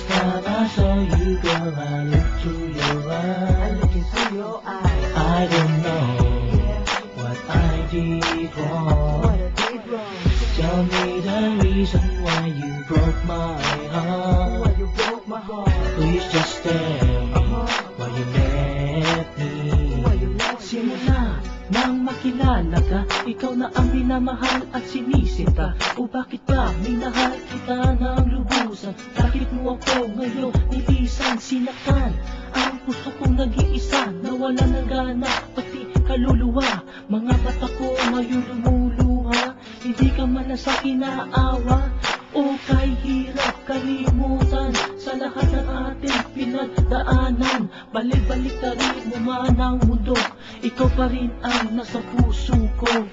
First time I saw you, girl, I looked through your eyes. I look into your eyes. I don't know what I did wrong. What I did wrong. Tell me the reason why you broke my heart. Why you broke my heart. Please just tell me why you left me. Why you left me. Simula nang makilala ka, ikaw na ang minamahal at sinisinta. O bakit ba minahal kita ng lubusan? Bakit mo ako ngayon nilisan, sinaktan? Ang puso kong nag-iisa, nawala ng gana, pati kaluluwa. Mga mata ko ngayon lumuluha, hindi ka man na sa kinaawa. O kay hirap kalimutan sa lahat ng ating pinagdaanan. Balik-balik na rin mo man ang mundo, ikaw pa rin ang nasa puso ko.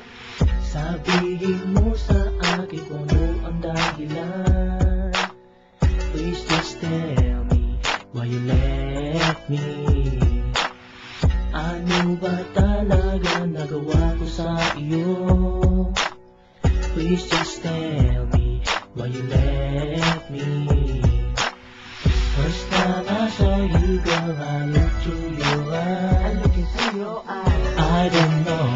Sabihin mo sa akin kung ano ang dahilan. Please just tell me why you left me. Ano ba talaga nagawa ko sa iyo? Please just tell me why you left me. First time I saw you, girl, I looked through your eyes. I look into your eyes. I don't know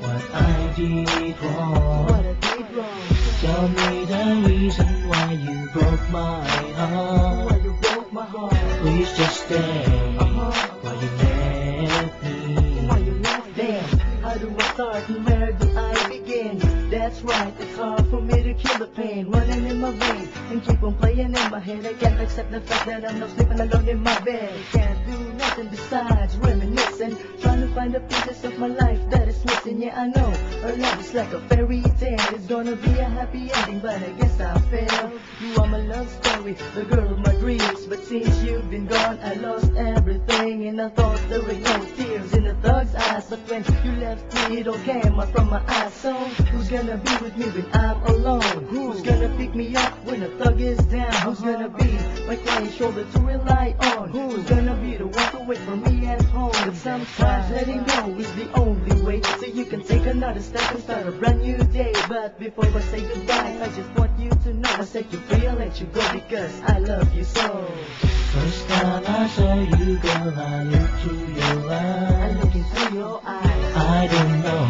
what I did wrong. What I did wrong. Tell me the reason why you broke my heart. Why you broke my heart. Please just tell me why you left me. Why you left me. How do I start and where do I begin? That's right, it's hard for me to kill the pain running in my veins and keep on playing in my head. I can't accept the fact that I'm not sleeping alone in my bed. I can't do nothing besides reminiscing, trying to find the pieces of my life that is missing. Yeah, I know our love is like a fairy tale. It's gonna be a happy ending, but I guess I failed. You are my love story, the girl of my dreams, but since you've been gone, I lost everything. And I thought there were no tears in the thug's eyes, but when you left me, it all came out from my eyes. So who's gonna be with me when I'm alone? Who's gonna pick me up when the thug is down? Who's gonna be my quiet shoulder to rely on? Who's gonna be the one to wait for me at home? But sometimes letting go is the only way, so you can take another step and start a brand new day. But before I say goodbye, I just want you to know I set you free, I'll let you go because I love you so. First time I saw you, girl, I looked through your eyes. I look into your eyes. I don't know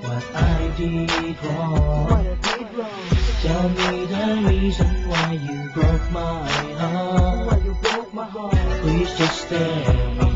what I did wrong. What I did wrong. Tell me the reason why you broke my heart. Why you broke my heart. Please just tell me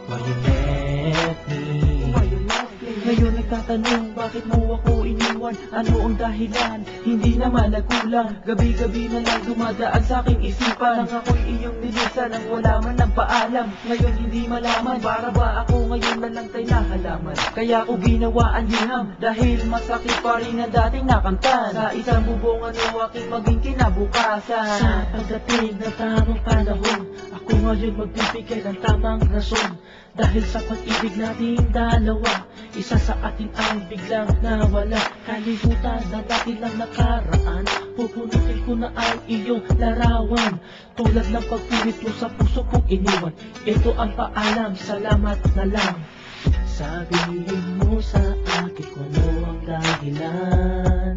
why you left me. Why you left me. Ngayon nagtatanong, bakit mo ako iniwan? Ano ang dahilan? Hindi naman nagkulang. Gabi-gabi na lang dumadaan sa aking isipan, nang ako'y iyong nilisan nang wala man ng paalam. Ngayon hindi malaman, para ba ako ngayon na lang tayo nahalaman? Kaya ko ginawa ang liham, dahil masakit pa rin ang dating nakamtan. Sa isang bubong ano aking maging kinabukasan. Sa pagdating na tamang panahon, ako ngayon magbibigay ng tamang rason. Dahil sa pag-ibig nating dalawa, isa sa atin ang biglang nawala. Kalimutan na dati lang nakaraan, pupunutin ko na ang iyong larawan. Tulad ng pagpunit mo sa puso kong iniwan, ito ang paalam, salamat na lang. Sabihin mo sa akin kung ano ang dahilan.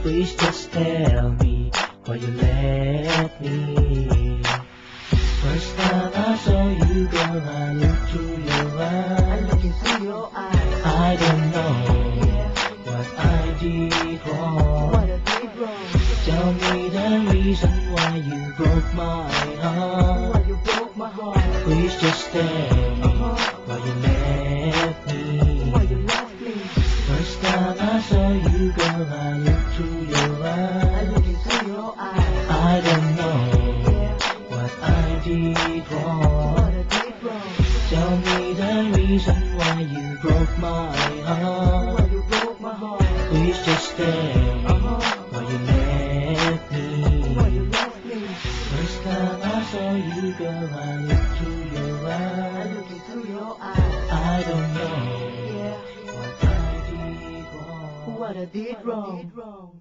Please just tell me why you left me. First time I saw you, girl, I looked through your eyes. I look into your eyes. I don't know what I did wrong. What I did wrong. Tell me the reason why you broke my heart. Why you broke my heart. Please just tell me why you left me. Why you left me. First time I saw you, girl, I looked through your eyes. I look into your eyes. I don't know what I did wrong. What I did wrong. Tell me the reason why you broke my heart. Why you broke my heart. Please just tell me why you left me. Why you left me. First time I saw you, girl, I looked through your I eyes. look into your eyes. I don't know Yeah. what I did wrong. What I did wrong.